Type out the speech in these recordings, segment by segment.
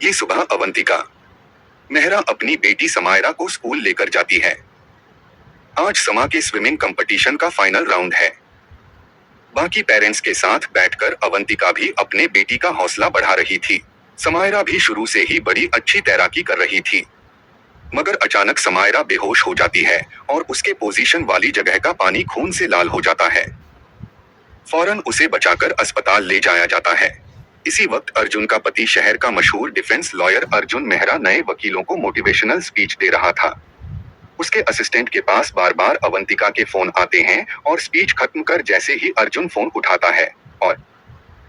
ये सुबह अवंतिका मेहरा अपनी बेटी समायरा को स्कूल लेकर जाती है। आज समा के स्विमिंग कंपटीशन का फाइनल राउंड है। बाकी पेरेंट्स के साथ बैठकर अवंतिका भी अपने बेटी का हौसला बढ़ा रही थी। समायरा भी शुरू से ही बड़ी अच्छी तैराकी कर रही थी, मगर अचानक समायरा बेहोश हो जाती है और उसके पोजीशन वाली जगह का पानी खून से लाल हो जाता है। फौरन उसे बचाकर अस्पताल ले जाया जाता है। इसी वक्त अर्जुन का पति शहर का मशहूर डिफेंस लॉयर अर्जुन मेहरा नए वकीलों को मोटिवेशनल स्पीच दे रहा था। उसके असिस्टेंट के पास बार बार अवंतिका के फोन आते हैं और स्पीच खत्म कर जैसे ही अर्जुन फोन उठाता है और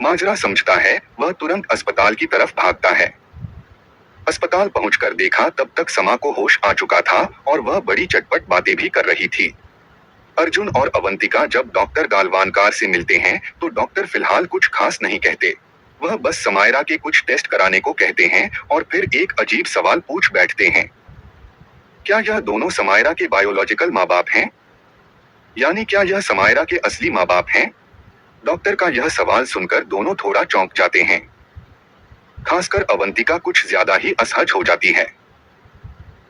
माजरा समझता है, वह तुरंत अस्पताल की तरफ भागता है। अस्पताल पहुंचकर देखा तब तक समा को होश आ चुका था और वह बड़ी चटपट बातें भी कर रही थी। अर्जुन और अवंतिका जब डॉक्टर गालवानकार से मिलते हैं तो डॉक्टर फिलहाल कुछ खास नहीं कहते। वह बस समायरा के कुछ टेस्ट कराने को कहते हैं और फिर एक अजीब सवाल पूछ बैठते हैं। क्या यह दोनों समायरा के बायोलॉजिकल माँ बाप हैं? यानी क्या यह समायरा के असली माँ बाप हैं? डॉक्टर का यह सवाल सुनकर दोनों थोड़ा चौंक जाते हैं। खासकर अवंतिका कुछ ज्यादा ही असहज हो जाती है।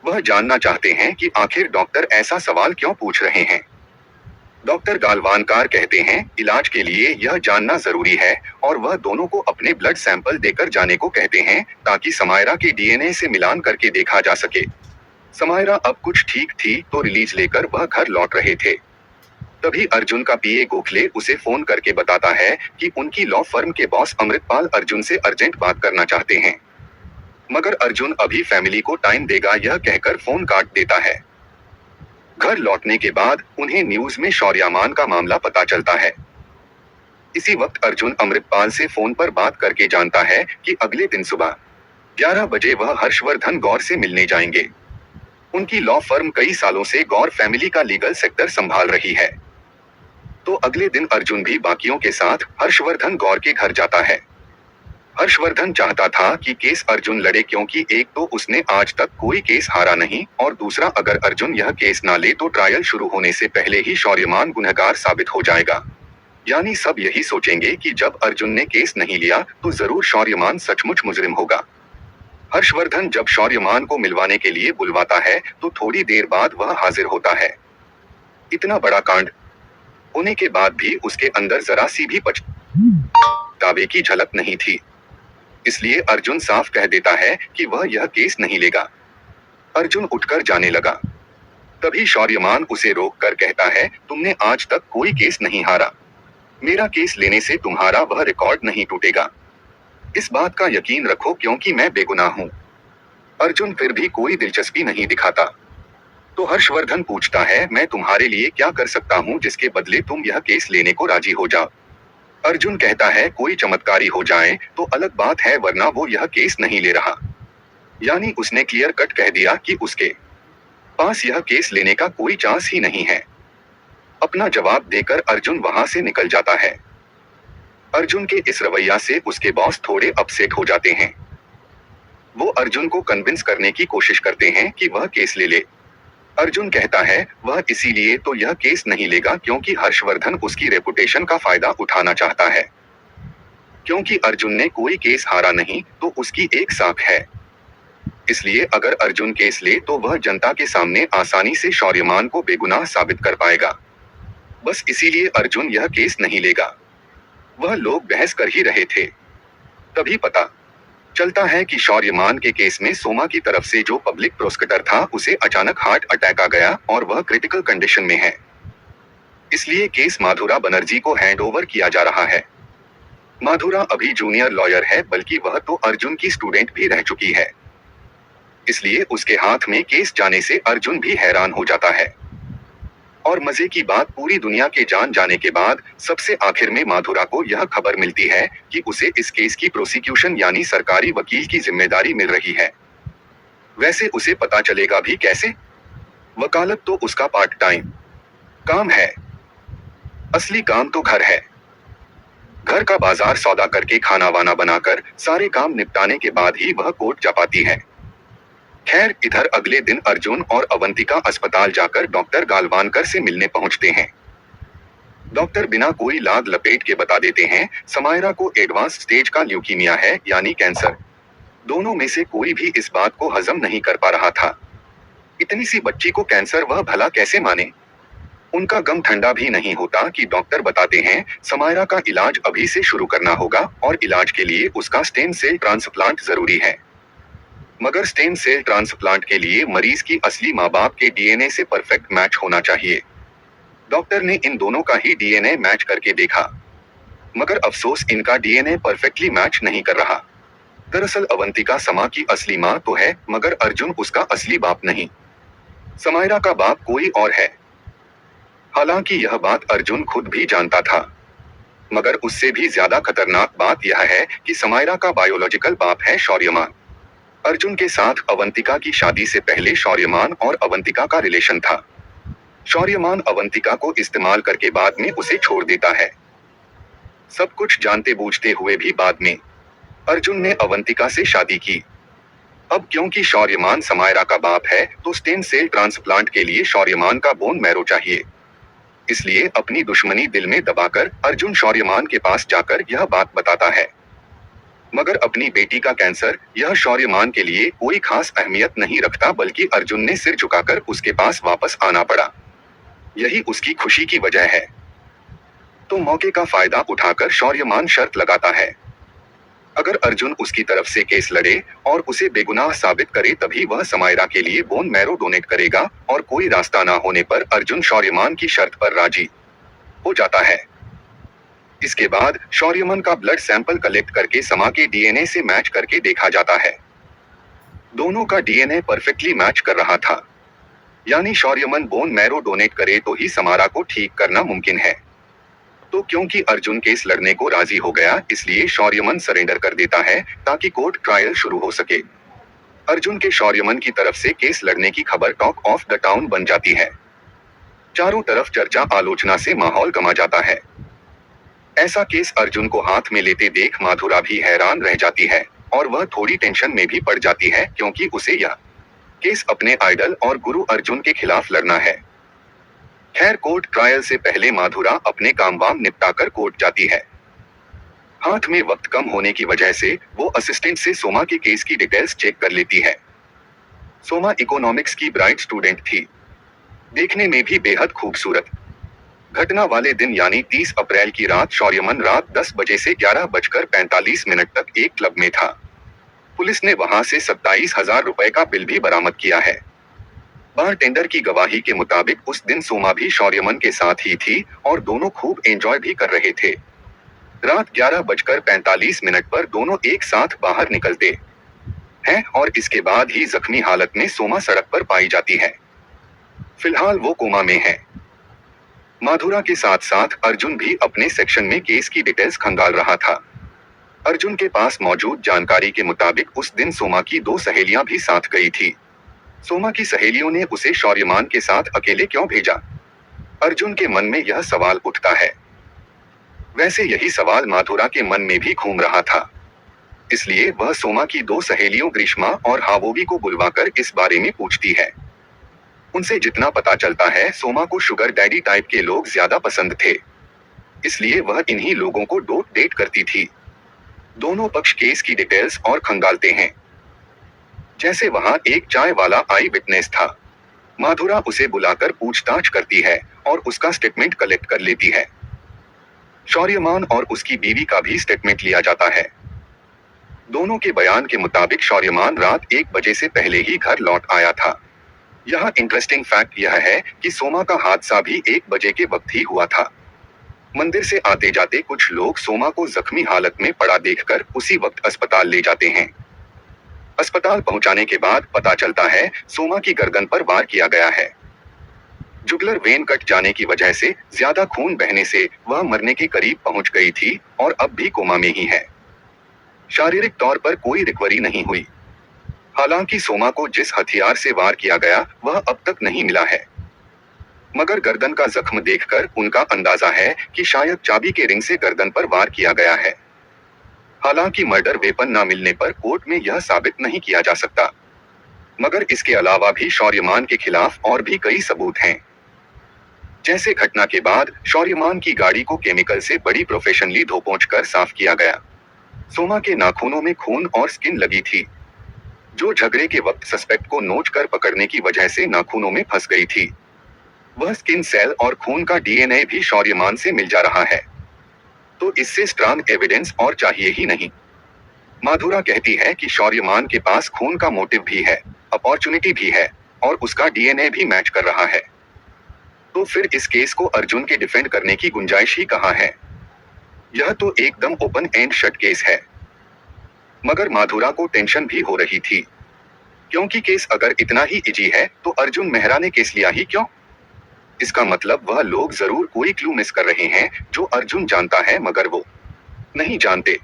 वह जानना चाहते हैं कि आखिर डॉक्टर ऐसा सवाल क्यों पूछ रहे हैं। डॉक्टर गालवानकार कहते हैं, इलाज के लिए यह जानना जरूरी है और वह दोनों को अपने ब्लड सैंपल देकर जाने को कहते हैं ताकि समायरा के डीएनए से मिलान करके देखा जा सके। समायरा अब कुछ ठीक थी तो रिलीज लेकर वह घर लौट रहे थे। तभी अर्जुन का पीए गोखले उसे फोन करके बताता है कि उनकी लॉ फर्म के बॉस अमृतपाल अर्जुन से अर्जेंट बात करना चाहते हैं, मगर अर्जुन अभी फैमिली को टाइम देगा यह कहकर फोन काट देता है। घर लौटने के बाद उन्हें न्यूज में शौर्यमान का मामला पता चलता है। इसी वक्त अर्जुन अमृतपाल से फोन पर बात करके जानता है कि अगले दिन सुबह 11 बजे वह हर्षवर्धन गौर से मिलने जाएंगे। उनकी लॉ फर्म कई सालों से गौर फैमिली का लीगल सेक्टर संभाल रही है। तो अगले दिन अर्जुन भी बाकियों के साथ हर्षवर्धन गौर के घर जाता है। हर्षवर्धन चाहता था कि केस अर्जुन लड़े क्योंकि एक तो उसने आज तक कोई केस हारा नहीं और दूसरा अगर अर्जुन यह केस ना ले तो ट्रायल शुरू होने से पहले ही शौर्यमान गुनहगार साबित हो जाएगा। यानी सब यही सोचेंगे कि जब अर्जुन ने केस नहीं लिया तो जरूर शौर्यमान सचमुच मुजरिम होगा। हर्षवर्धन जब शौर्यमान को मिलवाने के लिए बुलवाता है तो थोड़ी देर बाद वह हाजिर होता है। इतना बड़ा कांड होने के बाद भी उसके अंदर जरा सी भी पछतावे की झलक नहीं थी। इसलिए अर्जुन साफ कह देता है कि वह यह केस नहीं लेगा। अर्जुन उठकर जाने लगा। तभी शौर्यमान उसे रोक कर कहता है, तुमने आज तक कोई केस नहीं हारा। मेरा केस लेने से तुम्हारा वह रिकॉर्ड नहीं टूटेगा। इस बात का यकीन रखो क्योंकि मैं बेगुनाह हूँ। अर्जुन फिर भी कोई दिलचस्पी नहीं दिखाता। तो हर्षवर्धन पूछता है, मैं तुम्हारे लिए क्या कर सकता हूँ जिसके बदले तुम यह केस लेने को राजी हो जाओ। अर्जुन कहता है, कोई चमत्कारी हो जाए तो अलग बात है वरना वो यह केस नहीं ले रहा। यानी उसने क्लियर कट कह दिया कि उसके पास यह केस लेने का कोई चांस ही नहीं है। अपना जवाब देकर अर्जुन वहां से निकल जाता है। अर्जुन के इस रवैया से उसके बॉस थोड़े अपसेट हो जाते हैं। वो अर्जुन को कन्विंस करने की कोशिश करते हैं कि वह केस ले ले। अर्जुन कहता है, वह इसीलिए तो यह केस नहीं लेगा क्योंकि हर्षवर्धन उसकी रेपुटेशन का फायदा उठाना चाहता है। क्योंकि अर्जुन ने कोई केस हारा नहीं तो उसकी एक साख है। इसलिए अगर अर्जुन केस ले तो वह जनता के सामने आसानी से शौर्यमान को बेगुनाह साबित कर पाएगा। बस इसीलिए अर्जुन यह केस नहीं लेगा। वह लोग बहस कर ही रहे थे। तभी पता चलता है कि शौर्यमान के केस में सोमा की तरफ से जो पब्लिक प्रोसिक्यूटर था उसे अचानक हार्ट अटैक आ गया और वह क्रिटिकल कंडीशन में है। इसलिए केस माधुरा बनर्जी को हैंड ओवर किया जा रहा है। माधुरा अभी जूनियर लॉयर है बल्कि वह तो अर्जुन की स्टूडेंट भी रह चुकी है। इसलिए उसके हाथ में केस जाने से अर्जुन भी हैरान हो जाता है। और मजे की बात, पूरी दुनिया के जान जाने के बाद सबसे आखिर में माधुरा को यह खबर मिलती है कि उसे इस केस की प्रोसिक्यूशन यानी सरकारी वकील की जिम्मेदारी मिल रही है। वैसे उसे पता चलेगा भी कैसे? वकालत तो उसका पार्ट टाइम काम है। असली काम तो घर है। घर का बाजार सौदा करके खाना वाना बनाकर सारे काम निपटाने के बाद ही वह कोर्ट जा पाती है। खैर, इधर अगले दिन अर्जुन और अवंतिका अस्पताल जाकर डॉक्टर गालवानकर से मिलने पहुंचते हैं। डॉक्टर बिना कोई लाग लपेट के बता देते हैं, समायरा को एडवांस स्टेज का ल्यूकीमिया है यानी कैंसर। दोनों में से कोई भी इस बात को हजम नहीं कर पा रहा था। इतनी सी बच्ची को कैंसर वह भला कैसे माने? उनका गम ठंडा भी नहीं होता कि डॉक्टर बताते हैं समायरा का इलाज अभी से शुरू करना होगा और इलाज के लिए उसका स्टेम सेल ट्रांसप्लांट जरूरी है। मगर स्टेम सेल ट्रांसप्लांट के लिए मरीज की असली माँ बाप के डीएनए से परफेक्ट मैच होना चाहिए। डॉक्टर ने इन दोनों का ही डीएनए मैच करके देखा, मगर अफसोस इनका डीएनए परफेक्टली मैच नहीं कर रहा। दरअसल अवंतिका समा की असली माँ तो है, मगर अर्जुन उसका असली बाप नहीं। समायरा का बाप कोई और है। हालांकि यह बात अर्जुन खुद भी जानता था, मगर उससे भी ज्यादा खतरनाक बात यह है कि समायरा का बायोलॉजिकल बाप है शौर्यमान। अर्जुन के साथ अवंतिका की शादी से पहले शौर्यमान और अवंतिका का रिलेशन था। शौर्यमान अवंतिका को इस्तेमाल करके बाद में उसे छोड़ देता है। सब कुछ जानते बूझते हुए भी बाद में अर्जुन ने अवंतिका से शादी की। अब क्योंकि शौर्यमान समायरा का बाप है तो स्टेम सेल ट्रांसप्लांट के लिए शौर्यमान का बोन मैरो चाहिए। इसलिए अपनी दुश्मनी दिल में दबाकर अर्जुन शौर्यमान के पास जाकर यह बात बताता है। मगर अपनी बेटी का कैंसर यह शौर्यमान के लिए कोई खास अहमियत नहीं रखता, बल्कि अर्जुन ने सिर झुकाकर उसके पास वापस आना पड़ा। यही उसकी खुशी की वजह है। तो मौके का फायदा उठाकर शौर्यमान शर्त लगाता है, अगर अर्जुन उसकी तरफ से केस लड़े और उसे बेगुनाह साबित करे तभी वह समायरा के लिए बोन मैरो डोनेट करेगा, और कोई रास्ता ना होने पर अर्जुन शौर्यमान की शर्त पर राजी हो जाता है। इसके बाद शौर्यमान का ब्लड सैंपल कलेक्ट करके समा के डीएनए से मैच करके देखा जाता है। दोनों का डीएनए परफेक्टली मैच कर रहा था, यानी शौर्यमान बोन मैरो डोनेट करे तो ही समारा को ठीक करना मुमकिन है। तो क्योंकि अर्जुन केस लड़ने को राजी हो गया, इसलिए शौर्यमन सरेंडर कर देता है ताकि कोर्ट ट्रायल शुरू हो सके। अर्जुन के शौर्यमन की तरफ से केस लड़ने की खबर टॉक ऑफ द टाउन बन जाती है। चारों तरफ चर्चा आलोचना से माहौल गमा जाता है। ऐसा केस अर्जुन को हाथ में लेते देख माधुरा भी हैरान रह जाती है, और वह थोड़ी टेंशन में भी पड़ जाती है क्योंकि उसे यह केस अपने आइडल और गुरु अर्जुन के खिलाफ लड़ना है। खैर कोर्ट ट्रायल से पहले माधुरा अपने काम वाम निपटाकर कोर्ट जाती है। हाथ में वक्त कम होने की वजह से वो असिस्टेंट से सोमा के केस की डिटेल्स चेक कर लेती है। सोमा इकोनॉमिक्स की ब्राइट स्टूडेंट थी, देखने में भी बेहद खूबसूरत। घटना वाले दिन यानी 30 अप्रैल की रात शौर्यमन रात 10 बजे से 11:45 तक एक क्लब में था। पुलिस ने वहां से 27,000 रुपए का बिल भी बरामद किया है। बारटेंडर की गवाही के मुताबिक उस दिन सोमा भी शौर्यमन के साथ ही थी और दोनों खूब एंजॉय भी कर रहे थे। रात 11:45 पर दोनों एक साथ बाहर निकलते हैं और इसके बाद ही जख्मी हालत में सोमा सड़क पर पाई जाती है। फिलहाल वो कोमा में है। माधुरा के साथ साथ अर्जुन भी अपने सेक्शन में केस की डिटेल्स खंगाल रहा था। अर्जुन के पास मौजूद जानकारी के मुताबिक उस दिन सोमा की 2 सहेलियां भी साथ गई थी। सोमा की सहेलियों ने उसे शौर्यमान के साथ अकेले क्यों भेजा? अर्जुन के मन में यह सवाल उठता है। वैसे यही सवाल माधुरा के मन में भी घूम रहा था। इसलिए वह सोमा की 2 सहेलियों ग्रीष्मा और हावोवी को बुलवाकर इस बारे में पूछती है। उनसे जितना पता चलता है सोमा को शुगर डैडी टाइप के लोग ज्यादा पसंद थे, इसलिए वह इन्हीं लोगों को डेट करती थी। दोनों पक्ष केस की डिटेल्स और खंगालते हैं। जैसे वहां एक चाय वाला आई विटनेस था। माधुरा उसे बुलाकर पूछताछ करती है और उसका स्टेटमेंट कलेक्ट कर लेती है। शौर्यमान और उसकी बीवी का भी स्टेटमेंट लिया जाता है। दोनों के बयान के मुताबिक शौर्यमान रात 1 बजे से पहले ही घर लौट आया था। यह इंटरेस्टिंग फैक्ट यह है कि सोमा का हादसा भी 1 बजे के वक्त ही हुआ था। मंदिर से आते जाते कुछ लोग सोमा को जख्मी हालत में पड़ा देखकर उसी वक्त अस्पताल ले जाते हैं। अस्पताल पहुंचाने के बाद पता चलता है सोमा की गर्दन पर वार किया गया है। जुगलर वेन कट जाने की वजह से ज्यादा खून बहने से वह मरने के करीब पहुंच गई थी और अब भी कोमा में ही है। शारीरिक तौर पर कोई रिकवरी नहीं हुई। हालांकि सोमा को जिस हथियार से वार किया गया वह अब तक नहीं मिला है, मगर गर्दन का जख्म देखकर उनका अंदाजा है कि शायद चाबी के रिंग से गर्दन पर वार किया गया है। हालांकि मर्डर वेपन न मिलने पर कोर्ट में यह साबित नहीं किया जा सकता, मगर इसके अलावा भी शौर्यमान के खिलाफ और भी कई सबूत हैं। जैसे घटना के बाद शौर्यमान की गाड़ी को केमिकल से बड़ी प्रोफेशनली धो पोंछ कर साफ किया गया। सोमा के नाखूनों में खून और स्किन लगी थी। जो झगड़े के वक्त सस्पेक्ट को नोच कर पकड़ने की वजह से नाखूनों में फंस गई थी। वह स्किन सेल और खून का डीएनए भी शौर्यमान से मिल जा रहा है। तो इससे स्ट्रांग एविडेंस और चाहिए ही नहीं। माधुरा कहती है कि शौर्यमान के पास खून का मोटिव भी है, अपॉर्चुनिटी भी है, और उसका डीएनए भी मैच कर रहा है। तो फिर इस केस को अर्जुन के डिफेंड करने की गुंजाइश ही कहाँ है? यह तो एकदम ओपन एंड शट केस है। मगर माधुरा को टेंशन भी हो रही थी, क्योंकि केस अगर इतना ही इजी है तो अर्जुन मेहरा ने केस लिया ही क्यों? इसका मतलब वह लोग जरूर कोई क्लू मिस कर रहे हैं जो अर्जुन जानता है मगर वो नहीं जानते।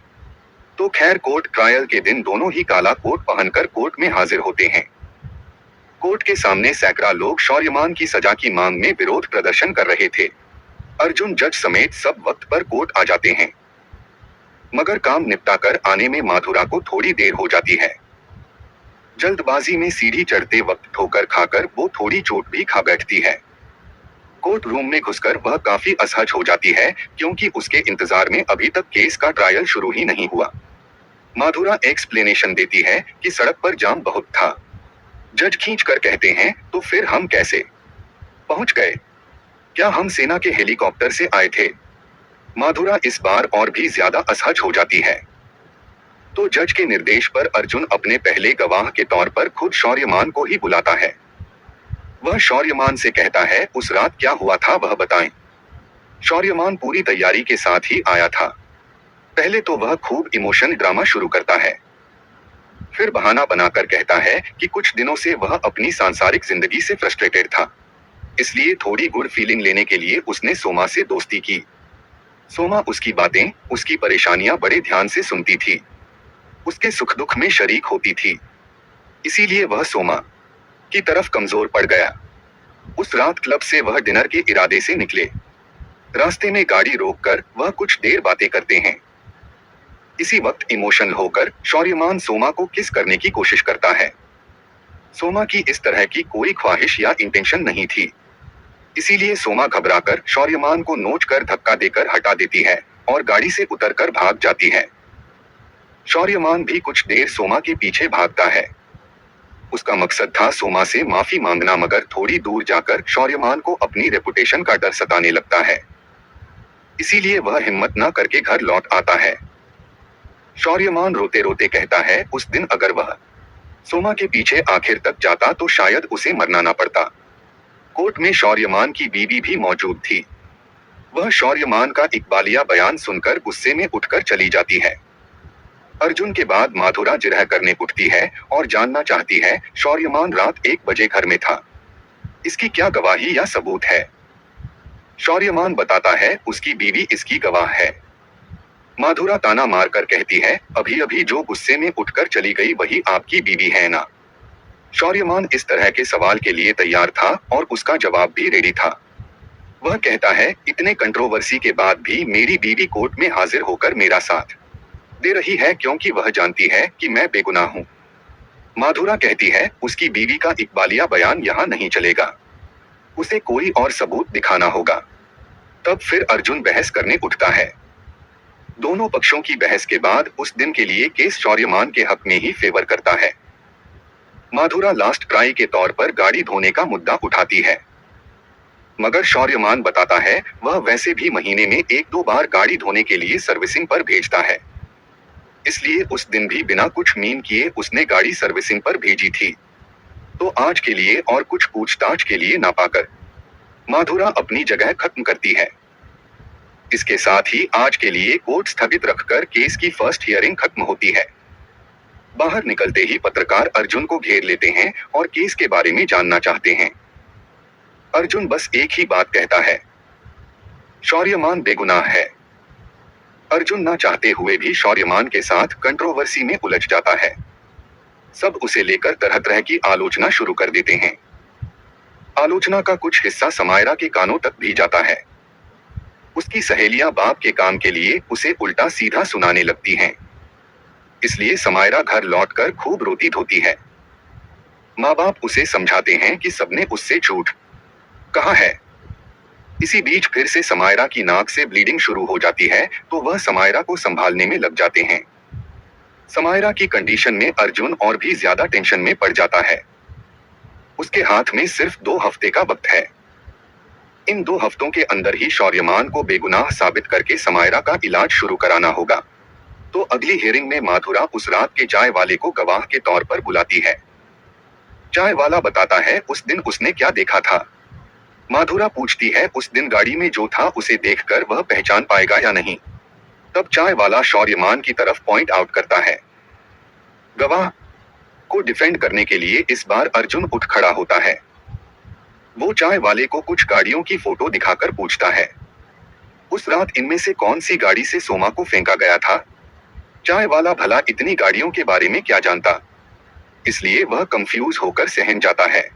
तो खैर कोर्ट ट्रायल के दिन दोनों ही काला कोट पहनकर कोर्ट में हाजिर होते हैं। कोर्ट के सामने सैकड़ा लोग शौर्यमान की सजा की मांग में विरोध प्रदर्शन कर रहे थे। अर्जुन जज समेत सब वक्त पर कोर्ट आ जाते हैं, मगर काम निपटाकर आने में माधुरा को थोड़ी देर हो जाती है। जल्दबाजी में सीढ़ी चढ़ते वक्त ठोकर खाकर वो थोड़ी चोट भी खा बैठती है। कोर्ट रूम में घुसकर वह काफी असहज हो जाती है, क्योंकि उसके इंतजार में अभी तक केस का ट्रायल शुरू ही नहीं हुआ। माधुरा एक्सप्लेनेशन देती है कि सड़क पर जाम बहुत था। जज खींच कर कहते हैं, तो फिर हम कैसे पहुंच गए? क्या हम सेना के हेलीकॉप्टर से आए थे? माधुरा इस बार और भी ज्यादा असहज हो जाती है। तो जज के निर्देश पर अर्जुन अपने पहले गवाह के तौर पर खुद शौर्यमान को ही बुलाता है। वह शौर्यमान से कहता है उस रात क्या हुआ था वह बताएं। शौर्यमान पूरी तैयारी के साथ ही आया था। पहले तो वह खूब इमोशन ड्रामा शुरू करता है, फिर बहाना बनाकर कहता है कि कुछ दिनों से वह अपनी सांसारिक जिंदगी से फ्रस्ट्रेटेड था, इसलिए थोड़ी गुड फीलिंग लेने के लिए उसने सोमा से दोस्ती की। सोमा उसकी बातें, उसकी परेशानियां बड़े ध्यान से सुनती थी, उसके सुख दुख में शरीक होती थी, इसीलिए वह सोमा की तरफ कमजोर पड़ गया। उस रात क्लब से वह डिनर के इरादे से निकले। रास्ते में गाड़ी रोककर वह कुछ देर बातें करते हैं। इसी वक्त इमोशनल होकर शौर्यमान सोमा को किस करने की कोशिश करता है। सोमा की इस तरह की कोई ख्वाहिश या इंटेंशन नहीं थी, इसीलिए सोमा घबराकर शौर्यमान को नोच कर धक्का देकर हटा देती है और गाड़ी से उतरकर भाग जाती है। शौर्यमान भी कुछ देर सोमा के पीछे भागता है। उसका मकसद था सोमा से माफी मांगना, मगर थोड़ी दूर जाकर शौर्यमान को अपनी रेपुटेशन का डर सताने लगता है, इसीलिए वह हिम्मत न करके घर लौट आता है। शौर्यमान रोते रोते कहता है उस दिन अगर वह सोमा के पीछे आखिर तक जाता तो शायद उसे मरना ना पड़ता। कोर्ट में शौर्यमान की बीवी भी मौजूद थी। वह शौर्यमान का इकबालिया बयान सुनकर गुस्से में उठकर चली जाती है। अर्जुन के बाद माधुरा जिरह करने उठती है और जानना चाहती है शौर्यमान रात 1 बजे घर में था, इसकी क्या गवाही या सबूत है? शौर्यमान बताता है उसकी बीवी इसकी गवाह है। माधुरा ताना मारकर कहती है अभी अभी जो गुस्से में उठकर चली गई वही आपकी बीवी है ना? शौर्यमान इस तरह के सवाल के लिए तैयार था और उसका जवाब भी रेडी था। वह कहता है इतने कंट्रोवर्सी के बाद भी मेरी बीवी कोर्ट में हाजिर होकर मेरा साथ दे रही है क्योंकि वह जानती है कि मैं बेगुनाह हूँ। माधुरा कहती है उसकी बीवी का इकबालिया बयान यहाँ नहीं चलेगा, उसे कोई और सबूत दिखाना होगा। तब फिर अर्जुन बहस करने उठता है। दोनों पक्षों की बहस के बाद उस दिन के लिए केस शौर्यमान के हक में ही फेवर करता है। माधुरा लास्ट ट्राई के तौर पर गाड़ी धोने का मुद्दा उठाती है, मगर शौर्यमान बताता है वह वैसे भी महीने में 1-2 बार गाड़ी धोने के लिए सर्विसिंग पर भेजता है, इसलिए उस दिन भी बिना कुछ मीन किए उसने गाड़ी सर्विसिंग पर भेजी थी। तो आज के लिए और कुछ पूछताछ के लिए ना पाकर माधुरा अपनी जगह खत्म करती है। इसके साथ ही आज के लिए कोर्ट स्थगित रखकर केस की फर्स्ट हियरिंग खत्म होती है। बाहर निकलते ही पत्रकार अर्जुन को घेर लेते हैं और केस के बारे में जानना चाहते हैं। अर्जुन बस एक ही बात कहता है, शौर्यमान बेगुनाह है। अर्जुन ना चाहते हुए भी शौर्यमान के साथ कंट्रोवर्सी में उलझ जाता है। सब उसे लेकर तरह तरह की आलोचना शुरू कर देते हैं। आलोचना का कुछ हिस्सा समायरा के कानों तक भी जाता है। उसकी सहेलियां बाप के काम के लिए उसे उल्टा सीधा सुनाने लगती हैं। इसलिए समायरा घर लौटकर खूब रोती धोती है। माँ बाप उसे समझाते हैं कि सबने उससे झूठ कहा है। इसी बीच फिर से समायरा की नाक से ब्लीडिंग शुरू हो जाती है, तो वह समायरा को संभालने में लग जाते हैं। समायरा की कंडीशन में अर्जुन और भी ज्यादा टेंशन में पड़ जाता है। उसके हाथ में सिर्फ 2 हफ्ते का वक्त है। इन 2 हफ्तों के अंदर ही शौर्यमान को बेगुनाह साबित करके समायरा का इलाज शुरू कराना होगा। तो अगली हियरिंग में माधुरा उस रात के चाय वाले को गवाह के तौर पर बुलाती है। चाय वाला बताता है उस दिन उसने क्या देखा था। माधुरा पूछती है उस दिन गाड़ी में जो था उसे देखकर वह पहचान पाएगा या नहीं। तब चाय वाला शौर्यमान की तरफ पॉइंट आउट करता है। गवाह को डिफेंड करने के लिए इस बार अर्जुन उठ खड़ा होता है। वो चाय वाले को कुछ गाड़ियों की फोटो दिखाकर पूछता है, उस रात इनमें से कौन सी गाड़ी से सोमा को फेंका गया था? चाय वाला भला इतनी गाड़ियों के बारे में क्या जानता, इसलिए वह कंफ्यूज होकर सहम जाता है।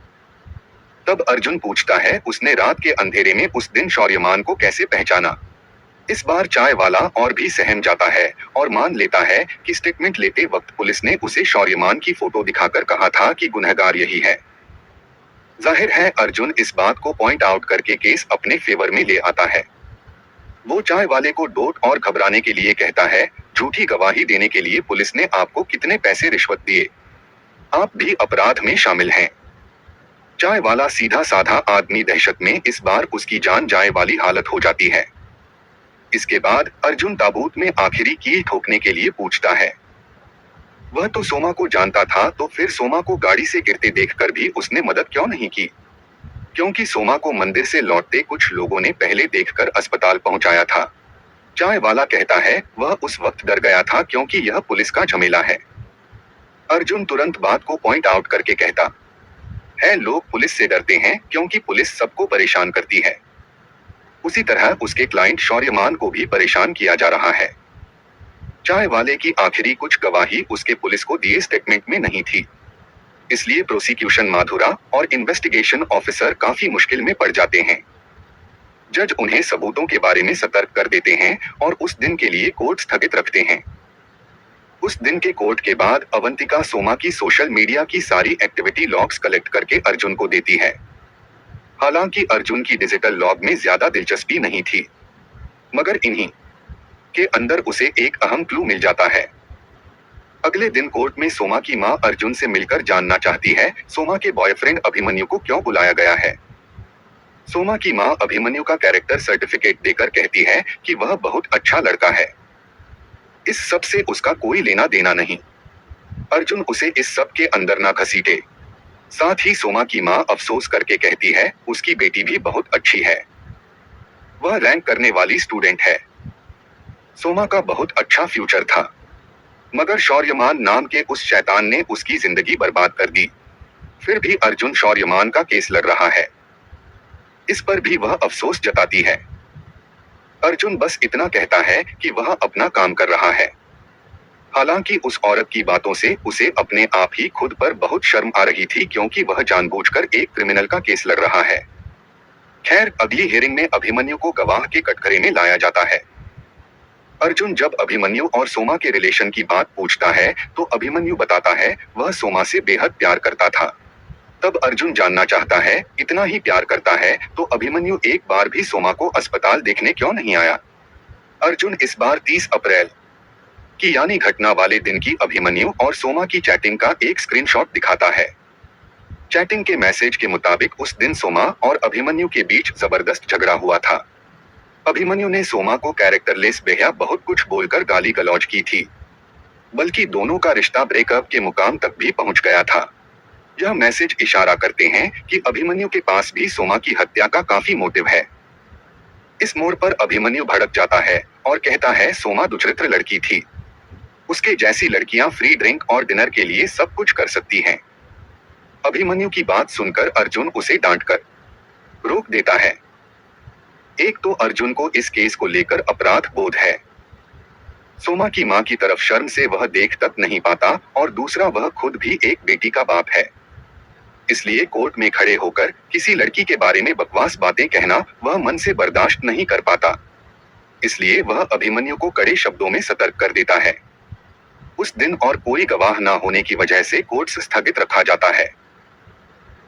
तब अर्जुन पूछता है उसने रात के अंधेरे में उस दिन शौर्यमान को कैसे पहचाना। इस बार चाय वाला और भी सहम जाता है और मान लेता है कि स्टेटमेंट लेते वक्त पुलिस ने उसे शौर्यमान की फोटो दिखाकर कहा था कि गुनहगार यही है। जाहिर है अर्जुन इस बात को पॉइंट आउट करके केस अपने फेवर में ले आता है। वो चाय वाले को डोट और घबराने के लिए कहता है, झूठी गवाही देने के लिए पुलिस ने आपको कितने पैसे रिश्वत दिए? आप भी अपराध में शामिल हैं। चाय वाला सीधा साधा आदमी दहशत में इस बार उसकी जान जाए वाली हालत हो जाती है। इसके बाद अर्जुन ताबूत में आखिरी कील ठोकने के लिए पूछता है। वह तो सोमा को जानता था, तो फिर सोमा को गाड़ी से गिरते देखकर भी उसने मदद क्यों नहीं की? क्योंकि सोमा को मंदिर से लौटते कुछ लोगों ने पहले देखकर अस्पताल पहुंचाया था। चाय वाला कहता है वह उस वक्त डर गया था क्योंकि यह पुलिस का झमेला है। अर्जुन तुरंत बात को पॉइंट आउट करके कहता है लोग पुलिस से डरते हैं क्योंकि पुलिस सबको परेशान करती है। उसी तरह उसके क्लाइंट शौर्यमान को भी परेशान किया जा रहा है। चाय वाले की आखिरी कुछ गवाही उसके पुलिस को दिए स्टेटमेंट में नहीं थी। इसलिए प्रोसिक्यूशन माधुरा और इन्वेस्टिगेशन ऑफिसर काफी मुश्किल में पड़ जाते हैं। जज उन्हें सबूतों के बारे में सतर्क कर देते हैं और उस दिन के लिए कोर्ट स्थगित रखते हैं। उस दिन के कोर्ट के बाद अवंतिका सोमा की सोशल मीडिया की सारी एक्टिविटी लॉग्स कलेक्ट करके अर्जुन को देती है। हालांकि अर्जुन की डिजिटल लॉग में ज्यादा दिलचस्पी नहीं थी, मगर इन्हीं के अंदर उसे एक अहम क्लू मिल जाता है। अगले दिन कोर्ट में सोमा की मां अर्जुन से मिलकर जानना चाहती है सोमा के बॉयफ्रेंड अभिमन्यु को क्यों बुलाया गया है। सोमा की मां अभिमन्यु का कैरेक्टर सर्टिफिकेट देकर कहती है कि वह बहुत अच्छा लड़का है, इस सब से उसका कोई लेना देना नहीं। अर्जुन उसे इस सब के अंदर ना घसीटे। साथ ही सोमा की मां अफसोस करके कहती है उसकी बेटी भी बहुत अच्छी है, वह रैंक करने वाली स्टूडेंट है। सोमा का बहुत अच्छा फ्यूचर था, मगर शौर्यमान नाम के उस शैतान ने उसकी जिंदगी बर्बाद कर दी। फिर भी अर्जुन शौर्यमान का केस लड़ रहा है, इस पर भी वह अफसोस जताती है। अर्जुन बस इतना कहता है कि वह अपना काम कर रहा है। हालांकि उस औरत की बातों से उसे अपने आप ही खुद पर बहुत शर्म आ रही थी क्योंकि वह जानबूझकर एक क्रिमिनल का केस लड़ रहा है। खैर अगली हियरिंग में अभिमन्यु को गवाह के कटघरे में लाया जाता है। अर्जुन जब अभिमन्यु और सोमा के रिलेशन की बात पूछता है तो अभिमन्यु बताता है वह सोमा से बेहद प्यार करता था। तब अर्जुन जानना चाहता है इतना ही प्यार करता है तो अभिमन्यु एक बार भी सोमा को अस्पताल देखने क्यों नहीं आया। अर्जुन इस बार 30 अप्रैल की यानी घटना वाले दिन की अभिमन्यु और सोमा की चैटिंग का एक स्क्रीनशॉट दिखाता है। चैटिंग के मैसेज के मुताबिक उस दिन सोमा और अभिमन्यु के बीच जबरदस्त झगड़ा हुआ था। अभिमन्यु ने सोमा को कैरेक्टरलेस बेहया बहुत कुछ बोलकर गाली गलौज की थी, बल्कि दोनों का रिश्ता ब्रेकअप के मुकाम तक भी पहुंच गया था। यह मैसेज इशारा करते हैं कि अभिमन्यु के पास भी सोमा की हत्या का काफी मोटिव है। इस मोड़ पर अभिमन्यु भड़क जाता है और कहता है सोमा दुचरित्र लड़की थी, उसके जैसी लड़कियां फ्री ड्रिंक और डिनर के लिए सब कुछ कर सकती हैं। अभिमन्यु की बात सुनकर अर्जुन उसे डांटकर रोक देता है। एक तो अर्जुन को इस केस को लेकर अपराध बोध है, सोमा की मां की तरफ शर्म से वह देख तक नहीं पाता, और दूसरा वह खुद भी एक बेटी का बाप है। इसलिए कोर्ट में खड़े होकर किसी लड़की के बारे में बकवास बातें कहना वह मन से बर्दाश्त नहीं कर पाता। इसलिए वह अभिमन्यु को कड़े शब्दों में सतर्क कर देता है। उस दिन और कोई गवाह ना होने की वजह से कोर्ट स्थगित रखा जाता है।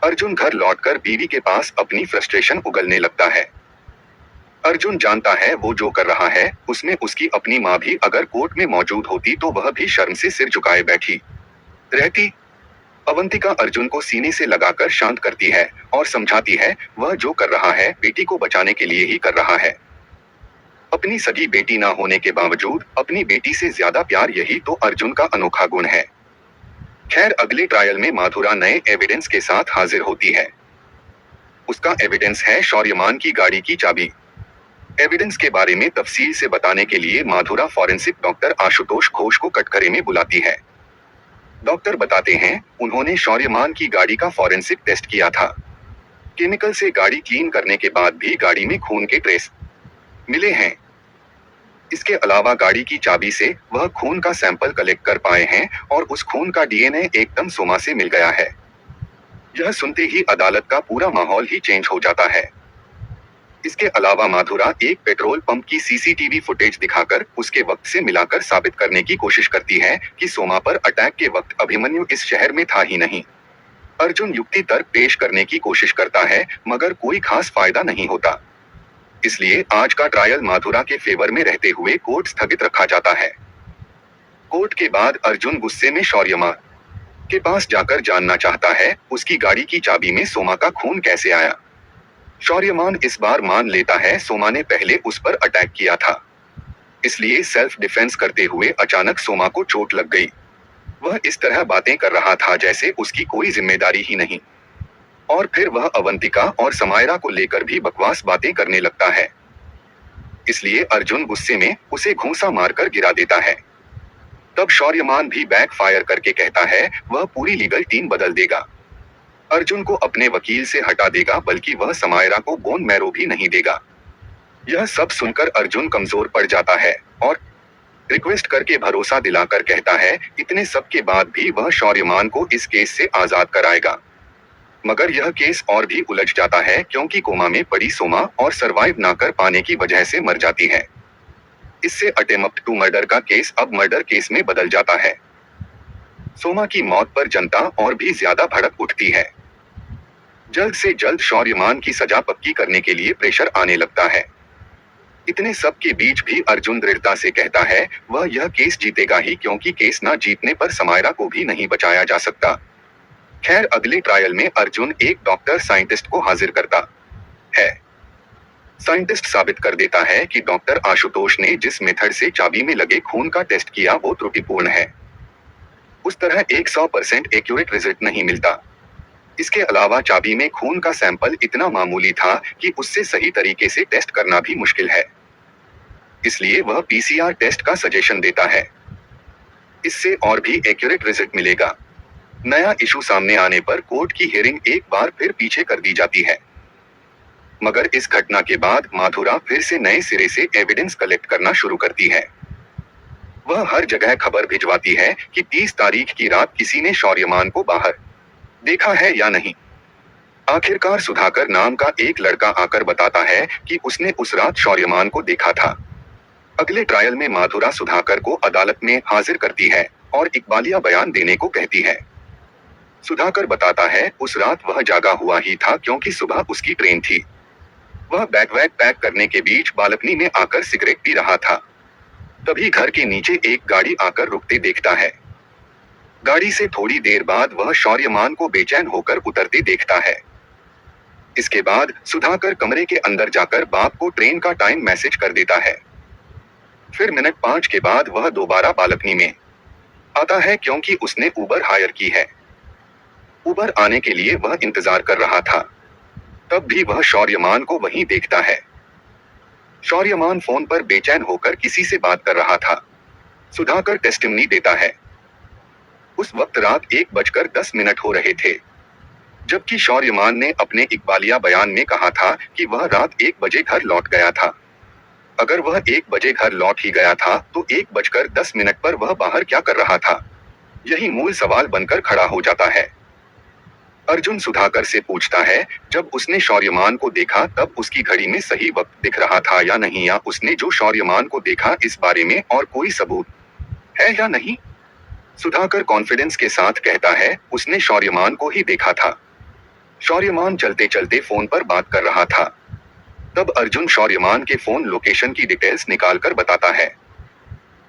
अर्जुन घर लौटकर बीवी के पास अपनी फ्रस्ट्रेशन उगलने लगता है। अर्जुन जानता है वो जो कर रहा है उसमें उसकी अपनी माँ भी अगर कोर्ट में मौजूद होती तो वह भी शर्म से सिर झुकाए बैठी रहती। अवंतिका अर्जुन को सीने से लगाकर शांत करती है और समझाती है वह जो कर रहा है बेटी को बचाने के लिए ही कर रहा है। अपनी सगी बेटी ना होने के बावजूद अपनी बेटी से ज्यादा प्यार, यही तो अर्जुन का अनोखा गुण है। खैर अगले ट्रायल में माधुरा नए एविडेंस के साथ हाजिर होती है। उसका एविडेंस है शौर्यमान की गाड़ी की चाबी। एविडेंस के बारे में तफसील से बताने के लिए माधुरा फॉरेंसिक डॉक्टर आशुतोष घोष को कटघरे में बुलाती है। डॉक्टर बताते हैं उन्होंने शौर्यमान की गाड़ी का फॉरेंसिक टेस्ट किया था। केमिकल से गाड़ी क्लीन करने के बाद भी गाड़ी में खून के ट्रेस मिले हैं। इसके अलावा गाड़ी की चाबी से वह खून का सैंपल कलेक्ट कर पाए हैं और उस खून का डीएनए एकदम सोमा से मिल गया है। यह सुनते ही अदालत का पूरा माहौल ही चेंज हो जाता है। इसके अलावा माधुरा एक पेट्रोल पंप की सीसीटीवी फुटेज दिखाकर उसके वक्त से मिलाकर साबित करने की कोशिश करती है कि सोमा पर अटैक के वक्त अभिमन्यु इस शहर में था ही नहीं। अर्जुन युक्ति तर्क पेश करने की कोशिश करता है मगर कोई खास फायदा नहीं होता। इसलिए आज का ट्रायल माधुरा के फेवर में रहते हुए कोर्ट स्थगित रखा जाता है। कोर्ट के बाद अर्जुन गुस्से में शौर्यमान के पास जाकर जानना चाहता है उसकी गाड़ी की चाबी में सोमा का खून कैसे आया। शौर्यमान इस बार मान लेता है सोमा ने पहले उस पर अटैक किया था, इसलिए सेल्फ डिफेंस करते हुए अचानक सोमा को चोट लग गई। वह इस तरह बातें कर रहा था जैसे उसकी कोई जिम्मेदारी ही नहीं। और फिर वह अवंतिका और समायरा को लेकर भी बकवास बातें करने लगता है। इसलिए अर्जुन गुस्से में उसे घूंसा मारकर गिरा देता है। तब शौर्यमान भी बैक फायर करके कहता है वह पूरी लीगल टीम बदल देगा। अर्जुन को अपने वकील से हटा देगा, बल्कि वह समायरा को बोन मैरो भी नहीं देगा। यह सब सुनकर अर्जुन कमजोर पड़ जाता है और रिक्वेस्ट करके भरोसा दिलाकर कहता है इतने सब के बाद भी वह शौर्यमान को इस केस से आजाद कराएगा। मगर यह केस और भी उलझ जाता है क्योंकि कोमा में पड़ी सोमा और सरवाइव ना कर पाने की वजह से मर जाती है। इससे अटेम्प्ट टू मर्डर का केस अब मर्डर केस में बदल जाता है। सोमा की मौत पर जनता और भी ज्यादा भड़क उठती है। जल्द से जल्द शौर्यमान की सजा पक्की करने के लिए प्रेशर आने लगता है। इतने सब के बीच भी अर्जुन दृढ़ता से कहता है वह यह केस जीतेगा ही, क्योंकि केस ना जीतने पर समायरा को भी नहीं बचाया जा सकता। खैर अगले ट्रायल में अर्जुन एक डॉक्टर साइंटिस्ट को हाजिर करता है। साइंटिस्ट साबित कर देता है कि डॉक्टर आशुतोष ने जिस मेथड से चाबी में लगे खून का टेस्ट किया वो त्रुटिपूर्ण है। उस तरह 100% एक्यूरेट रिजल्ट नहीं मिलता। इसके अलावा चाबी में खून का सैंपल इतना मामूली था कि उससे सही तरीके से टेस्ट करना भी मुश्किल है। इसलिए वह पीसीआर टेस्ट का सजेशन देता है। इससे और भी एक्यूरेट रिजल्ट मिलेगा। नया इशू सामने आने पर कोर्ट की हियरिंग एक बार फिर पीछे कर दी जाती है। मगर इस घटना के बाद माधुरा फिर से नए सिरे से एविडेंस कलेक्ट करना शुरू करती है। वह हर जगह खबर भिजवाती है कि 30 तारीख की रात किसी ने शौर्यमान को बाहर देखा है या नहीं। आखिरकार सुधाकर नाम का एक लड़का आकर बताता है कि उसने उस रात शौर्यमान को देखा था। अगले ट्रायल में माधुरा सुधाकर को अदालत में हाजिर करती है और इकबालिया बयान देने को कहती है। सुधाकर बताता है उस रात वह जागा हुआ ही था क्योंकि सुबह उसकी ट्रेन थी। वह बैग पैक करने के बीच बालकनी में आकर सिगरेट पी रहा था। तभी घर के नीचे एक गाड़ी आकर रुकते देखता है। गाड़ी से थोड़ी देर बाद वह शौर्यमान को बेचैन होकर उतरते देखता है। इसके बाद सुधाकर कमरे के अंदर जाकर बाप को ट्रेन का टाइम मैसेज कर देता है। फिर मिनट 5 के बाद वह दोबारा बालकनी में आता है क्योंकि उसने उबर हायर की है। उबर आने के लिए वह इंतजार कर रहा था। तब भी वह शौर्यमान को वहीं देखता है। शौर्यमान फोन पर बेचैन होकर किसी से बात कर रहा था। सुधाकर टेस्टिमनी देता है। उस वक्त रात 1:10 हो रहे थे, जबकि शौर्यमान ने अपने इकबालिया बयान में कहा था कि वह रात 1 बजे घर लौट गया था। अगर वह 1 बजे घर लौट ही गया था तो 1:10 पर वह बाहर क्या कर रहा था? यही मूल सवाल बनकर खड़ा हो जाता है। अर्जुन सुधाकर से पूछता है जब उसने शौर्यमान को देखा तब उसकी घड़ी में सही वक्त दिख रहा था या नहीं, या उसने जो शौर्यमान को देखा इस बारे में और कोई सबूत है या नहीं। सुधाकर कॉन्फिडेंस के साथ कहता है उसने शौर्यमान को ही देखा था। शौर्यमान चलते चलते फोन पर बात कर रहा था। तब अर्जुन शौर्यमान के फोन लोकेशन की डिटेल्स निकालकर बताता है।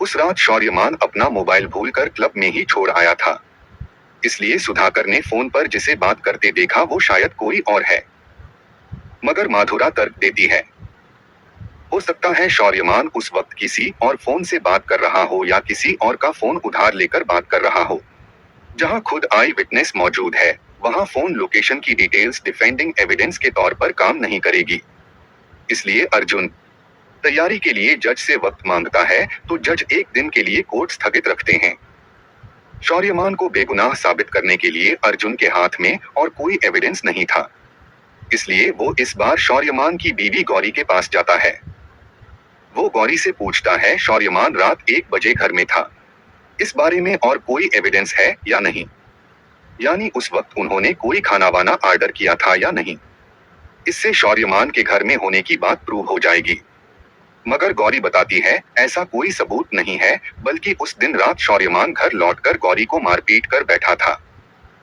उस रात शौर्यमान अपना मोबाइल भूलकर क्लब में ही छोड़ आया था। इसलिए सुधाकर ने फोन पर जिसे बात करते देखा वो शायद कोई और है। मगर माधुरा तर्क देती है, हो सकता है शौर्यमान उस वक्त किसी और फोन से बात कर रहा हो या किसी और का फोन उधार लेकर बात कर रहा हो। जहां खुद आई विटनेस मौजूद है, वहां फोन लोकेशन की डिटेल्स डिफेंडिंग एविडेंस के तौर पर काम नहीं करेगी। इसलिए अर्जुन तैयारी के लिए जज से वक्त मांगता है, तो जज एक दिन के लिए कोर्ट स्थगित रखते हैं। शौर्यमान को बेगुनाह साबित करने के लिए अर्जुन के हाथ में और कोई एविडेंस नहीं था। इसलिए वो इस बार शौर्यमान की बीवी गौरी के पास जाता है। वो गौरी से पूछता है शौर्यमान रात 1 बजे घर में था, इस बारे में और कोई एविडेंस है या नहीं, यानी उस वक्त उन्होंने कोई खाना वाना ऑर्डर किया था या नहीं। इससे शौर्यमान के घर में होने की बात प्रूव हो जाएगी। मगर गौरी बताती है ऐसा कोई सबूत नहीं है, बल्कि उस दिन रात शौर्यमान घर लौटकर गौरी को मारपीट कर बैठा था।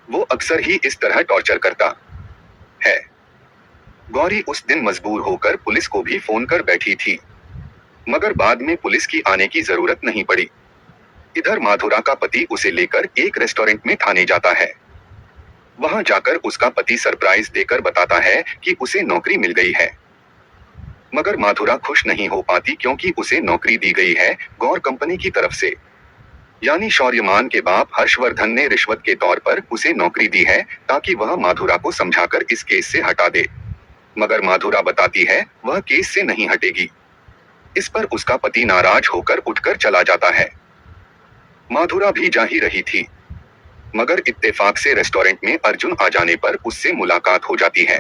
वो अक्सर ही इस तरह टॉर्चर करता है। गौरी उस दिन मजबूर होकर पुलिस को भी फोन कर बैठी थी, मगर बाद में पुलिस की आने की जरूरत नहीं पड़ी। इधर माधुरा का पति उसे लेकर एक रेस्टोरेंट में खाने जाता है। वहां जाकर उसका पति सरप्राइज देकर बताता है कि उसे नौकरी मिल गई है। मगर माधुरा खुश नहीं हो पाती क्योंकि उसे नौकरी दी गई है गौर कंपनी की तरफ से। यानी शौर्यमान के बाप हर्षवर्धन ने रिश्वत के तौर पर उसे नौकरी दी है ताकि वह माधुरा को समझाकर इस केस से हटा दे। मगर माधुरा बताती है वह केस से नहीं हटेगी। इस पर उसका पति नाराज होकर उठकर चला जाता है। माधुरा भी जा ही रही थी, मगर इत्तेफाक से रेस्टोरेंट में अर्जुन आ जाने पर उससे मुलाकात हो जाती है।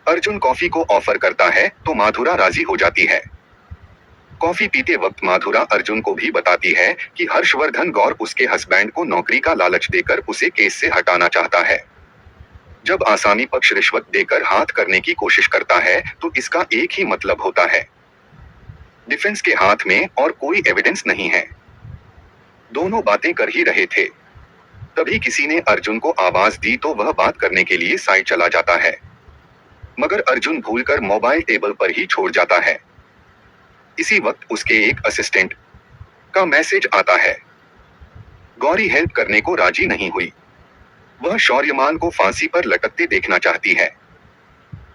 अर्जुन कॉफी को ऑफर करता है तो माधुरा राजी हो जाती है। कॉफी पीते वक्त माधुरा अर्जुन को भी बताती है कि हर्षवर्धन गौर उसके हस्बैंड को नौकरी का लालच देकर उसे केस से हटाना चाहता है। जब आसामी पक्ष रिश्वत देकर हाथ करने की कोशिश करता है तो इसका एक ही मतलब होता है, डिफेंस के हाथ में और कोई एविडेंस नहीं है। दोनों बातें कर ही रहे थे, तभी किसी ने अर्जुन को आवाज दी तो वह बात करने के लिए साइड चला जाता है। मगर अर्जुन भूलकर मोबाइल टेबल पर ही छोड़ जाता है। इसी वक्त उसके एक असिस्टेंट का मैसेज आता है। गौरी हेल्प करने को राजी नहीं हुई। वह शौर्यमान को फांसी पर लटकते देखना चाहती है।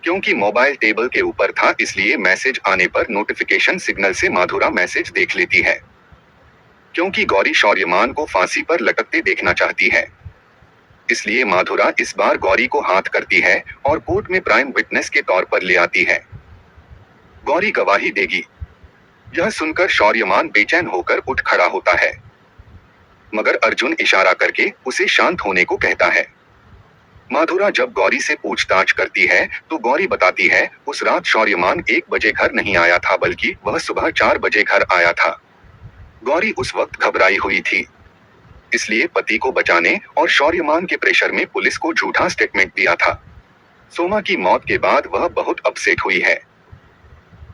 क्योंकि मोबाइल टेबल के ऊपर था इसलिए मैसेज आने पर नोटिफिकेशन सिग्नल से माधुरा मैसेज देख लेती है। क्योंकि गौरी शौर्यमान को फांसी पर लटकते देखना चाहती है, इसलिए माधुरा इस बार गौरी को हाथ करती है और कोर्ट में प्राइम विटनेस के तौर पर ले आती है। गौरी गवाही देगी। यह सुनकर शौर्यमान बेचैन होकर उठ खड़ा होता है, मगर अर्जुन इशारा करके उसे शांत होने को कहता है। माधुरा जब गौरी से पूछताछ करती है तो गौरी बताती है उस रात शौर्यमान 1 बजे घर नहीं आया था, बल्कि वह सुबह 4 बजे घर आया था। गौरी उस वक्त घबराई हुई थी, इसलिए पति को बचाने और शौर्यमान के प्रेशर में पुलिस को झूठा स्टेटमेंट दिया था। सोमा की मौत के बाद वह बहुत अपसेट हुई है,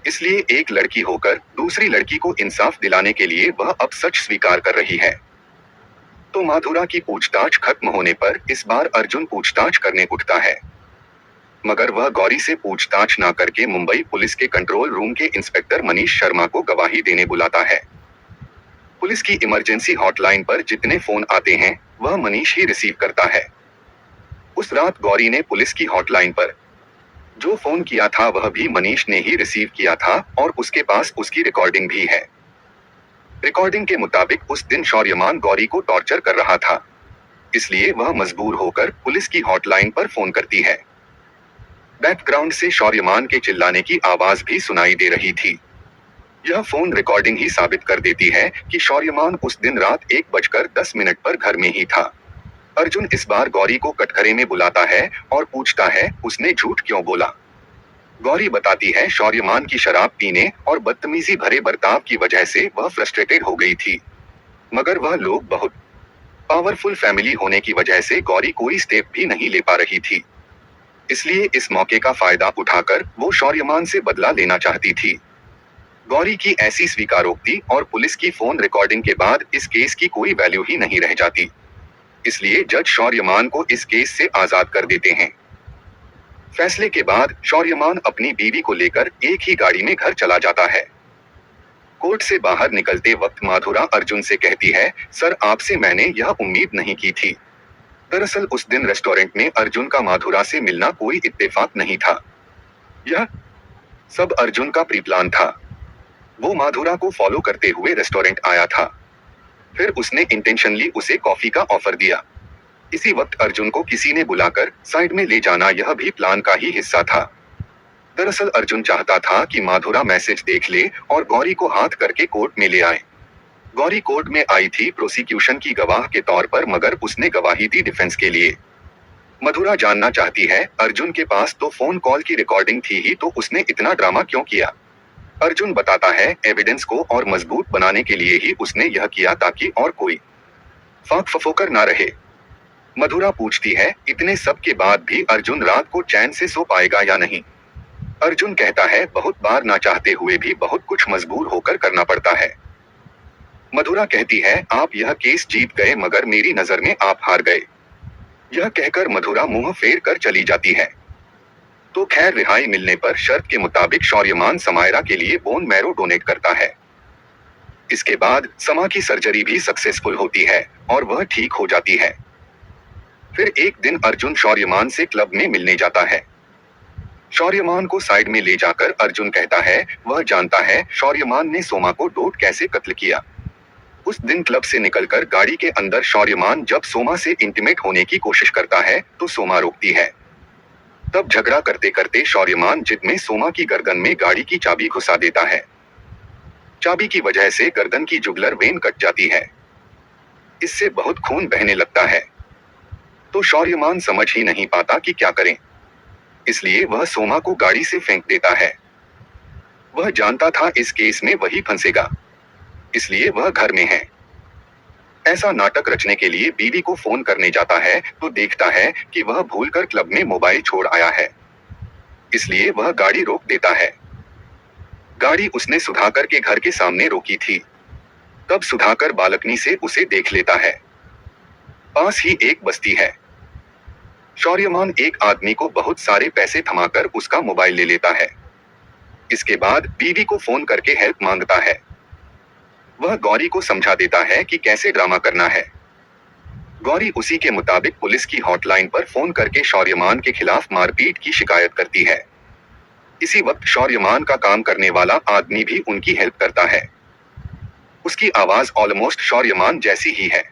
इसलिए एक लड़की होकर दूसरी लड़की को इंसाफ दिलाने के लिए वह अब सच स्वीकार कर रही है। तो माधुरा की पूछताछ खत्म होने पर इस बार अर्जुन पूछताछ करने उठता है, मगर वह गौरी से पूछताछ ना करके मुंबई पुलिस के कंट्रोल रूम के इंस्पेक्टर मनीष शर्मा को गवाही देने बुलाता है। पुलिस की इमरजेंसी हॉटलाइन पर जितने फोन आते हैं वह मनीष ही रिसीव करता है। उस रात गौरी ने पुलिस की हॉटलाइन पर जो फोन किया था वह भी मनीष ने ही रिसीव किया था और उसके पास उसकी रिकॉर्डिंग भी है। रिकॉर्डिंग के मुताबिक उस दिन शौर्यमान गौरी को टॉर्चर कर रहा था, इसलिए वह मजबूर होकर पुलिस की हॉटलाइन पर फोन करती है। बैकग्राउंड से शौर्यमान के चिल्लाने की आवाज भी सुनाई दे रही थी। यह फोन रिकॉर्डिंग ही साबित कर देती है कि शौर्यमान उस दिन रात 1:10 पर घर में ही था। अर्जुन इस बार गौरी को कटघरे में बुलाता है और पूछता है उसने झूठ क्यों बोला। गौरी बताती है शौर्यमान की शराब पीने और बदतमीजी भरे बर्ताव की वजह से वह फ्रस्ट्रेटेड हो गई थी, मगर वह लोग बहुत पावरफुल फैमिली होने की वजह से गौरी कोई स्टेप भी नहीं ले पा रही थी, इसलिए इस मौके का फायदा उठाकर वो शौर्यमान से बदला लेना चाहती थी। गौरी की ऐसी स्वीकारोक्ति और पुलिस की फोन रिकॉर्डिंग के बाद इस केस की कोई वैल्यू ही नहीं रह जाती, इसलिए जज शौर्यमान को इस केस से आजाद कर देते हैं। फैसले के बाद शौर्यमान अपनी बीवी को लेकर एक ही गाड़ी में घर चला जाता है। कोर्ट से बाहर निकलते वक्त माधुरा अर्जुन से कहती है, सर आपसे मैंने यह उम्मीद नहीं की थी। दरअसल उस दिन रेस्टोरेंट में अर्जुन का माधुरा से मिलना कोई इत्तेफाक नहीं था। यह सब अर्जुन का प्री प्लान था। वो माधुरा को फॉलो करते हुए रेस्टोरेंट आया था। फिर उसने इंटेंशनली उसे कॉफी का ऑफर दिया। इसी वक्त अर्जुन को किसी ने बुलाकर साइड में ले जाना यह भी प्लान का ही हिस्सा था। दरअसल अर्जुन चाहता था कि माधुरा मैसेज देख ले और गौरी को हाथ करके कोर्ट में ले आए। गौरी कोर्ट में आई थी प्रोसिक्यूशन की गवाह के तौर पर, मगर उसने गवाही दी डिफेंस के लिए। मधुरा जानना चाहती है, अर्जुन के पास तो फोन कॉल की रिकॉर्डिंग थी ही, तो उसने इतना ड्रामा क्यों किया। अर्जुन बताता है, एविडेंस को और मजबूत बनाने के लिए ही उसने यह किया, ताकि और कोई फाक फफोकर ना रहे। मधुरा पूछती है, इतने सब के बाद भी अर्जुन रात को चैन से सो पाएगा या नहीं। अर्जुन कहता है, बहुत बार ना चाहते हुए भी बहुत कुछ मजबूर होकर करना पड़ता है। मधुरा कहती है, आप यह केस जीत गए मगर मेरी नजर में आप हार गए। यह कहकर मधुरा मुंह फेर कर चली जाती है। तो खैर रिहाई मिलने पर शर्त के मुताबिक शौर्यमान समायरा के लिए बोन मैरो डोनेट करता है। इसके बाद समा की सर्जरी भी सक्सेसफुल होती है और वह ठीक हो जाती है। फिर एक दिन अर्जुन शौर्यमान से क्लब में मिलने जाता है। शौर्यमान को साइड में ले जाकर अर्जुन कहता है, वह जानता है शौर्यमान ने सोमा को डोट कैसे कत्ल किया। उस दिन क्लब से निकलकर गाड़ी के अंदर शौर्यमान जब सोमा से इंटीमेट होने की कोशिश करता है तो सोमा रोकती है। तब झगड़ा करते करते शौर्यमान जिद में सोमा की गर्दन में गाड़ी की चाबी घुसा देता है। चाबी की वजह से गर्दन की जुगलर वेन कट जाती है। इससे बहुत खून बहने लगता है। तो शौर्यमान समझ ही नहीं पाता कि क्या करें, इसलिए वह सोमा को गाड़ी से फेंक देता है। वह जानता था इस केस में वही फंसेगा, इसलिए वह घर में है। ऐसा नाटक रचने के लिए बीवी को फोन करने जाता है तो देखता है कि वह भूलकर क्लब में मोबाइल छोड़ आया है, इसलिए वह गाड़ी रोक देता है। गाड़ी उसने सुधाकर के घर के सामने रोकी थी। तब सुधाकर बालकनी से उसे देख लेता है। पास ही एक बस्ती है। शौर्यमान एक आदमी को बहुत सारे पैसे थमाकर उसका मोबाइल ले लेता है। इसके बाद बीवी को फोन करके हेल्प मांगता है। वह गौरी को समझा देता है कि कैसे ड्रामा करना है। गौरी उसी के मुताबिक पुलिस की हॉटलाइन पर फोन करके शौर्यमान के खिलाफ मारपीट की शिकायत करती है। इसी वक्त शौर्यमान का काम करने वाला आदमी भी उनकी हेल्प करता है। उसकी आवाज ऑलमोस्ट शौर्यमान जैसी ही है,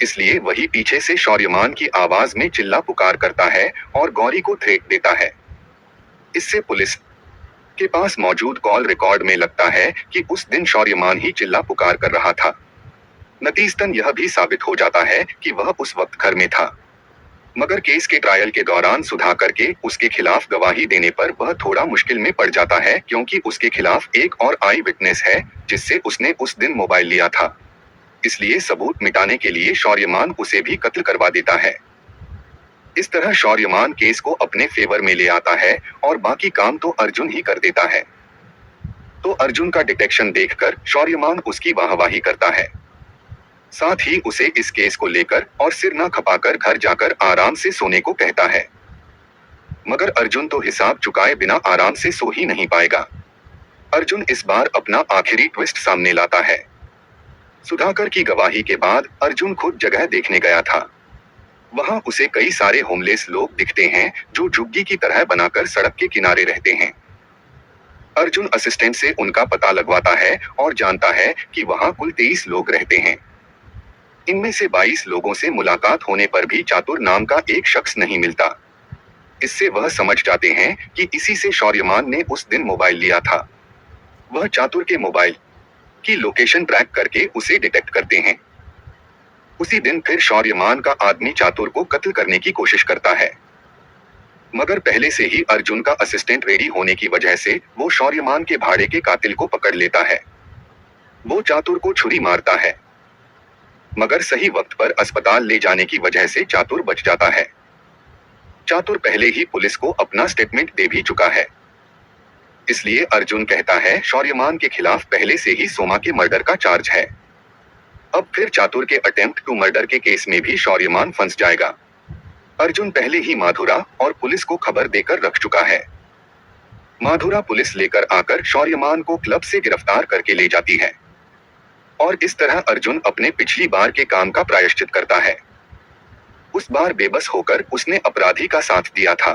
इसलिए वही पीछे से शौर्यमान की आवाज में चिल्ला पुकार करता है और गौरी को थ्रेट देता है। इससे पुलिस के पास मौजूद कॉल रिकॉर्ड में लगता है कि उस दिन शौर्यमान ही चिल्ला पुकार कर रहा था। नतीजतन यह भी साबित हो जाता है कि वह उस वक्त घर में था। मगर केस के ट्रायल के दौरान सुधाकर के उसके खिलाफ गवाही देने पर वह थोड़ा मुश्किल में पड़ जाता है, क्योंकि उसके खिलाफ एक और आई विटनेस है जिससे उसने उस दिन मोबाइल लिया था। इसलिए सबूत मिटाने के लिए शौर्यमान उसे भी कत्ल करवा देता है। इस तरह शौर्यमान केस को अपने फेवर में ले आता है और बाकी काम तो अर्जुन ही कर देता है। तो अर्जुन का डिटेक्शन देखकर शौर्यमान उसकी वाहवाही करता है। साथ ही उसे इस केस को लेकर और सिर न खपाकर घर जाकर आराम से सोने को कहता है। मगर अर्जुन तो हिसाब चुकाए बिना आराम से सो ही नहीं पाएगा। अर्जुन इस बार अपना आखिरी ट्विस्ट सामने लाता है। सुधाकर की गवाही के बाद अर्जुन खुद जगह देखने गया था। वहां उसे कई सारे होमलेस लोग दिखते हैं जो झुग्गी की तरह बनाकर सड़क के किनारे रहते हैं। अर्जुन असिस्टेंट से उनका पता लगवाता है और जानता है कि वहां कुल 23 लोग रहते हैं। इनमें से 22 लोगों से मुलाकात होने पर भी चातुर नाम का एक शख्स नहीं मिलता। इससे वह समझ जाते हैं कि इसी से शौर्यमान ने उस दिन मोबाइल लिया था। वह चातुर के मोबाइल की लोकेशन ट्रैक करके उसे डिटेक्ट करते हैं। उसी दिन फिर शौर्यमान का आदमी चातुर को कत्ल करने की कोशिश करता है, मगर पहले से ही अर्जुन का असिस्टेंट रेडी होने की वजह से वो शौर्यमान के भाड़े के कातिल को पकड़ लेता है। वो चातुर को छुरी मारता है, मगर सही वक्त पर अस्पताल ले जाने की वजह से चातुर बच जाता है। चातुर पहले ही पुलिस को अपना स्टेटमेंट दे भी चुका है। इसलिए अर्जुन कहता है शौर्यमान के खिलाफ पहले से ही सोमा के मर्डर का चार्ज है। अब फिर चातुर के अटेम्प्ट टू मर्डर के केस में भी शौर्यमान फंस जाएगा। अर्जुन पहले ही माधुरा और पुलिस को खबर देकर रख चुका है। माधुरा पुलिस लेकर आकर शौर्यमान को क्लब से गिरफ्तार करके ले जाती है और इस तरह अर्जुन अपने पिछली बार के काम का प्रायश्चित करता है। उस बार बेबस होकर उसने अपराधी का साथ दिया था,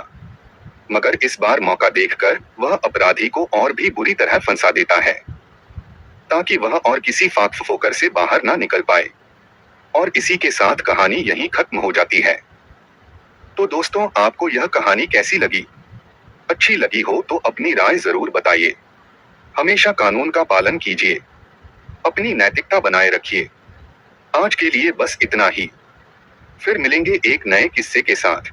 मगर इस बार मौका देखकर वह अपराधी को और भी बुरी तरह फंसा देता है ताकि वह और किसी फाक फोकर से बाहर ना निकल पाए। और इसी के साथ कहानी यहीं खत्म हो जाती है। तो दोस्तों, आपको यह कहानी कैसी लगी? अच्छी लगी हो तो अपनी राय जरूर बताइए। हमेशा कानून का पालन कीजिए, अपनी नैतिकता बनाए रखिए। आज के लिए बस इतना ही। फिर मिलेंगे एक नए किस्से के साथ।